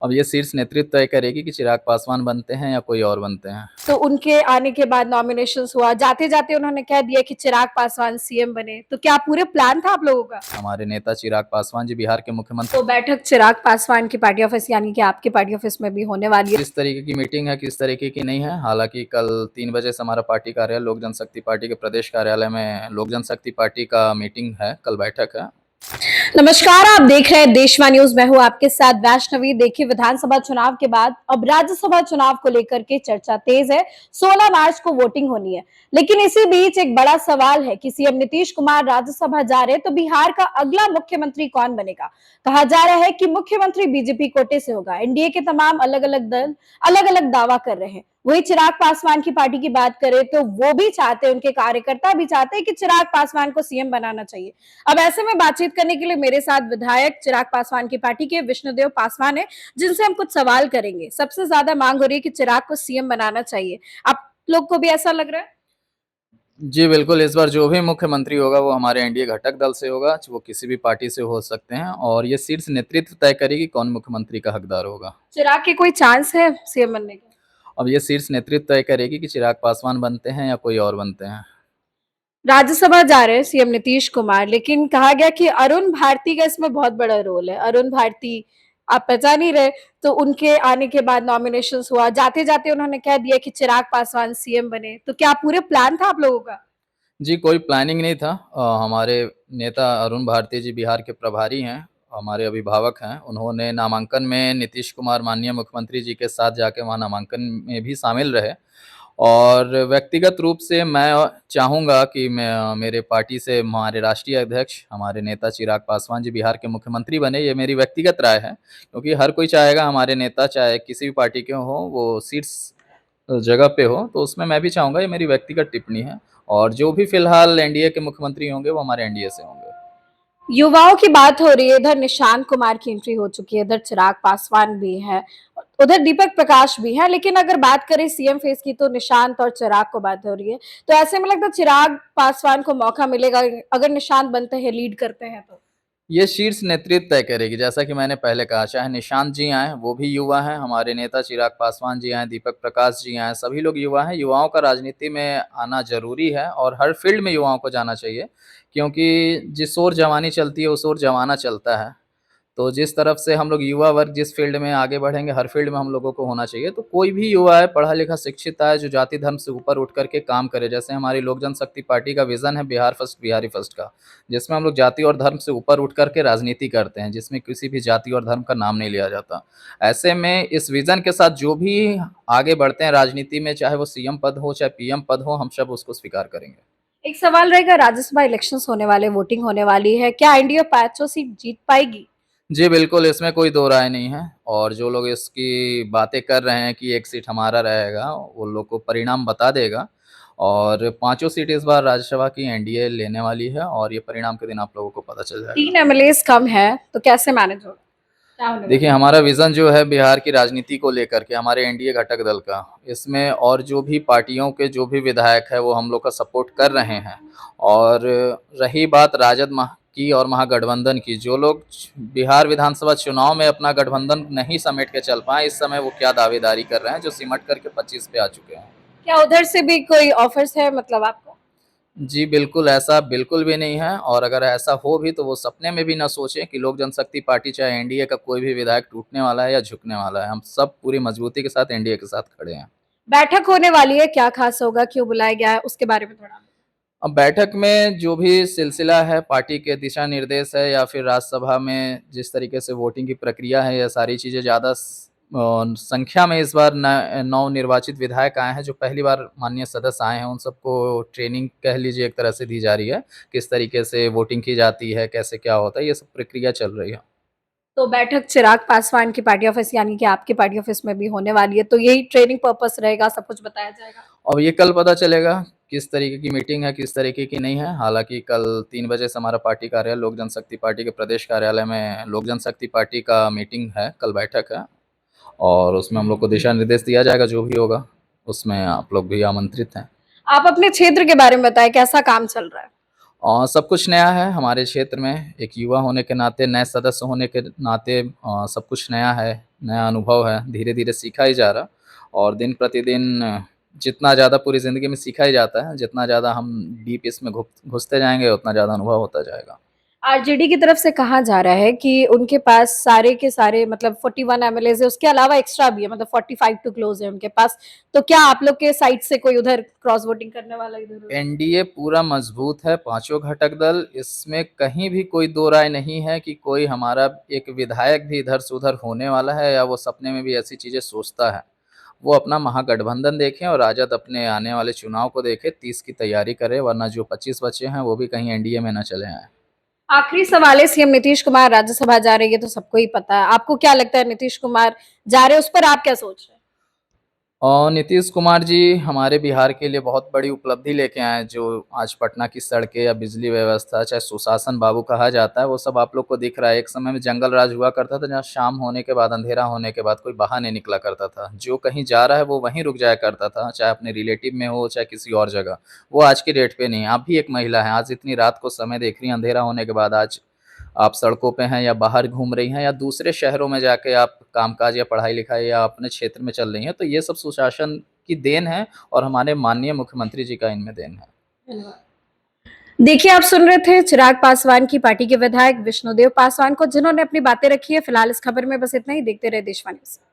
अब ये शीर्ष नेतृत्व तय करेगी कि चिराग पासवान बनते हैं या कोई और बनते हैं। तो उनके आने के बाद नॉमिनेशंस हुआ, जाते-जाते उन्होंने कह दिया कि चिराग पासवान सीएम बने। तो क्या पूरे प्लान था आप लोगों का? हमारे नेता चिराग पासवान जी बिहार के मुख्यमंत्री। तो बैठक चिराग पासवान की पार्टी ऑफिस यानी कि आपकी पार्टी ऑफिस में भी होने वाली है। किस तरीके की मीटिंग है, किस तरीके की नहीं है, हालांकि कल 3 बजे से हमारा पार्टी कार्यालय लोक जनशक्ति पार्टी के प्रदेश कार्यालय में लोक जनशक्ति पार्टी का मीटिंग है, कल बैठक है। नमस्कार, आप देख रहे हैं देशवा न्यूज। मैं हूं आपके साथ वैष्णवी। देखिए, विधानसभा चुनाव के बाद अब राज्यसभा चुनाव को लेकर के चर्चा तेज है। 16 मार्च को वोटिंग होनी है, लेकिन इसी बीच एक बड़ा सवाल है कि सीएम नीतीश कुमार राज्यसभा जा रहे तो बिहार का अगला मुख्यमंत्री कौन बनेगा। कहा जा रहा है कि मुख्यमंत्री बीजेपी कोटे से होगा। एनडीए के तमाम अलग अलग दल अलग अलग दावा कर रहे हैं। वही चिराग पासवान की पार्टी की बात करें तो वो भी चाहते हैं, उनके कार्यकर्ता भी चाहते हैं कि चिराग पासवान को सीएम बनाना चाहिए। अब ऐसे में बातचीत करने के लिए मेरे साथ विधायक चिराग पासवान की पार्टी के विष्णुदेव पासवान है, जिनसे हम कुछ सवाल करेंगे। सबसे ज्यादा मांग हो रही है कि चिराग को सीएम बनाना चाहिए। आप लोग को भी ऐसा लग रहा है? जी बिल्कुल, इस बार जो भी मुख्यमंत्री होगा वो हमारे एनडीए घटक दल से होगा, वो किसी भी पार्टी से हो सकते हैं और ये शीर्ष नेतृत्व तय करेगी कौन मुख्यमंत्री का हकदार होगा। चिराग के कोई चांस है सीएम बनने के? अब ये शीर्ष नेतृत्व तय करेगी कि चिराग पासवान बनते हैं या कोई और बनते हैं। राज्यसभा जा रहे हैं सीएम नीतीश कुमार, लेकिन कहा गया कि अरुण भारती का इसमें बहुत बड़ा रोल है। अरुण भारती आप पहचान ही रहे। तो उनके आने के बाद नॉमिनेशंस हुआ, जाते-जाते उन्होंने कह दिया कि चिराग पासवान सीएम बने। तो क्या पूरे प्लान था आप लोगों का? जी, कोई प्लानिंग नहीं था। हमारे नेता अरुण भारती जी बिहार के प्रभारी हैं, हमारे अभिभावक हैं। उन्होंने नामांकन में नीतीश कुमार माननीय मुख्यमंत्री जी के साथ जाके वहाँ नामांकन में भी शामिल रहे और व्यक्तिगत रूप से मैं चाहूँगा कि मैं मेरे पार्टी से हमारे राष्ट्रीय अध्यक्ष, हमारे नेता चिराग पासवान जी बिहार के मुख्यमंत्री बने, ये मेरी व्यक्तिगत राय है। क्योंकि हर कोई चाहेगा हमारे नेता चाहे किसी भी पार्टी के हों, वो शीर्ष जगह पे हो, तो उसमें मैं भी चाहूँगा, ये मेरी व्यक्तिगत टिप्पणी है और जो भी फिलहाल एनडीए के मुख्यमंत्री होंगे, वो हमारे एनडीए से होंगे। युवाओं की बात हो रही है, इधर निशांत कुमार की एंट्री हो चुकी है, इधर चिराग पासवान भी है, उधर दीपक प्रकाश भी है। लेकिन अगर बात करें सीएम फेस की तो निशांत और चिराग को बात हो रही है। तो ऐसे में लगता है चिराग पासवान को मौका मिलेगा अगर निशांत बनते हैं, लीड करते हैं तो? ये शीर्ष नेतृत्व तय करेगी, जैसा कि मैंने पहले कहा, चाहे निशांत जी आएँ, वो भी युवा हैं, हमारे नेता चिराग पासवान जी आएँ, दीपक प्रकाश जी आएँ, सभी लोग युवा हैं। युवाओं का राजनीति में आना ज़रूरी है और हर फ़ील्ड में युवाओं को जाना चाहिए, क्योंकि जिस ओर जवानी चलती है, उस ओर ज़माना चलता है। तो जिस तरफ से हम लोग युवा वर्ग जिस फ़ील्ड में आगे बढ़ेंगे, हर फ़ील्ड में हम लोगों को होना चाहिए। तो कोई भी युवा है, पढ़ा-लिखा, शिक्षित है, जो जाति धर्म से ऊपर उठ कर के काम करे। जैसे हमारी लोक जनशक्ति पार्टी का विज़न है बिहार फर्स्ट, बिहारी फर्स्ट का, जिसमें हम लोग जाति और धर्म से ऊपर उठ कर के राजनीति करते हैं, जिसमें किसी भी जाति और धर्म का नाम नहीं लिया जाता। ऐसे में इस विज़न के साथ जो भी आगे बढ़ते हैं राजनीति में, चाहे वो सीएम पद हो, चाहे पीएम पद हो, हम सब उसको स्वीकार करेंगे। एक सवाल रहेगा, राज्यसभा इलेक्शंस होने वाले, वोटिंग होने वाली है, क्या एनडीए 500 सीट जीत पाएगी? जी, बिल्कुल, इसमें कोई दो राय नहीं है और जो लोग इसकी बातें कर रहे हैं कि एक सीट हमारा रहेगा, वो लोग को परिणाम बता देगा और पाँचों सीट इस बार राज्यसभा की एनडीए लेने वाली है और ये परिणाम के दिन आप लोगों को पता चल जाएगा। 3 एमएलएज कम है, तो कैसे मैनेज होगा? क्या होने वाला देखिए, है? हमारा विज़न जो है बिहार की राजनीति को लेकर के, हमारे एनडीए घटक दल का, इसमें और जो भी पार्टियों के जो भी विधायक हैं, वो हम लोग का सपोर्ट कर रहे हैं और रही बात राजद मह की और महागठबंधन की, जो लोग बिहार विधानसभा चुनाव में अपना गठबंधन नहीं समेट के चल पाए, इस समय वो क्या दावेदारी कर रहे हैं, जो सिमट करके 25 पे आ चुके हैं। क्या उधर से भी कोई ऑफर्स है मतलब आपको? जी, बिल्कुल, ऐसा बिल्कुल भी नहीं है और अगर ऐसा हो भी तो वो सपने में भी ना सोचें कि लोक जनशक्ति पार्टी चाहे एनडीए का कोई भी विधायक टूटने वाला है या झुकने वाला है। हम सब पूरी मजबूती के साथ एनडीए के साथ खड़े हैं। बैठक होने वाली है, क्या खास होगा, क्यों बुलाया गया है, उसके बारे में थोड़ा? अब बैठक में जो भी सिलसिला है, पार्टी के दिशा निर्देश है या फिर राज्यसभा में जिस तरीके से वोटिंग की प्रक्रिया है, ये सारी चीज़ें ज़्यादा संख्या में इस बार नवनिर्वाचित विधायक आए हैं, जो पहली बार माननीय सदस्य आए हैं, उन सबको ट्रेनिंग कह लीजिए एक तरह से दी जा रही है, किस तरीके से वोटिंग की जाती है, कैसे क्या होता है, ये सब प्रक्रिया चल रही है। तो बैठक चिराग पासवान की पार्टी ऑफिस यानी कि आपकी पार्टी ऑफिस में भी होने वाली है, तो यही ट्रेनिंग पर्पस रहेगा, सब कुछ बताया जाएगा? अब ये कल पता चलेगा किस तरीके की मीटिंग है, किस तरीके की नहीं है। हालाँकि कल 3 बजे से हमारा पार्टी कार्यालय लोक जनशक्ति पार्टी के प्रदेश कार्यालय में लोक जनशक्ति पार्टी का मीटिंग है, कल बैठक है और उसमें हम लोग को दिशा निर्देश दिया जाएगा जो भी होगा, उसमें आप लोग भी आमंत्रित हैं। आप अपने क्षेत्र के बारे में बताएं, कैसा काम चल रहा है? सब कुछ नया है हमारे क्षेत्र में, एक युवा होने के नाते, नए सदस्य होने के नाते सब कुछ नया है। नया अनुभव है, धीरे-धीरे सीखा ही जा रहा और दिन प्रतिदिन जितना ज़्यादा पूरी ज़िंदगी में सीखा ही जाता है, जितना ज़्यादा हम डीप इसमें घुसते जाएँगे, उतना ज़्यादा अनुभव होता जाएगा। आरजेडी की तरफ से कहा जा रहा है कि उनके पास सारे के सारे मतलब 41 एमएलएज़ है, उसके अलावा एक्स्ट्रा भी है, मतलब 45 टू क्लोज़ है उनके पास। तो क्या आप लोग के साइड से कोई उधर क्रॉस वोटिंग करने वाला इधर-उधर? एनडीए पूरा मजबूत है, पाँचों घटक दल, इसमें कहीं भी कोई दो राय नहीं है कि कोई हमारा एक विधायक भी इधर से उधर होने वाला है या वो सपने में भी ऐसी चीज़ें सोचता है। वो अपना महागठबंधन देखें और राजद अपने आने वाले चुनाव को देखे, 30 की तैयारी करे, वरना जो 25 बचे हैं, वो भी कहीं एनडीए में ना चले आएँ। आखिरी सवाल है, सीएम नीतीश कुमार राज्यसभा जा रहे हैं, ये तो सबको ही पता है। आपको क्या लगता है नीतीश कुमार जा रहे हैं, उस पर आप क्या सोच रहे हैं? और नीतीश कुमार जी हमारे बिहार के लिए बहुत बड़ी उपलब्धि लेके आए हैं, जो आज पटना की सड़कें या बिजली व्यवस्था, चाहे सुशासन बाबू कहा जाता है, वो सब आप लोग को दिख रहा है। एक समय में जंगल राज हुआ करता था, जहाँ शाम होने के बाद, अंधेरा होने के बाद कोई बाहर नहीं निकला करता था। जो कहीं जा रहा है, वो वहीं रुक जाया करता था, चाहे अपने रिलेटिव में हो, चाहे किसी और जगह। वो आज की डेट पे नहीं है। आप भी एक महिला हैं, आज इतनी रात को समय देख रही हैं, अंधेरा होने के बाद आज आप सड़कों पे हैं या बाहर घूम रही हैं या दूसरे शहरों में जाके आप कामकाज या पढ़ाई-लिखाई या अपने क्षेत्र में चल रही हैं, तो ये सब सुशासन की देन है और हमारे माननीय मुख्यमंत्री जी का इनमें देन है। देखिए, आप सुन रहे थे चिराग पासवान की पार्टी के विधायक विष्णुदेव पासवान को, जिन्होंने अपनी बातें रखी है। फिलहाल इस खबर में बस इतना ही। देखते रहे देशवाणी न्यूज़।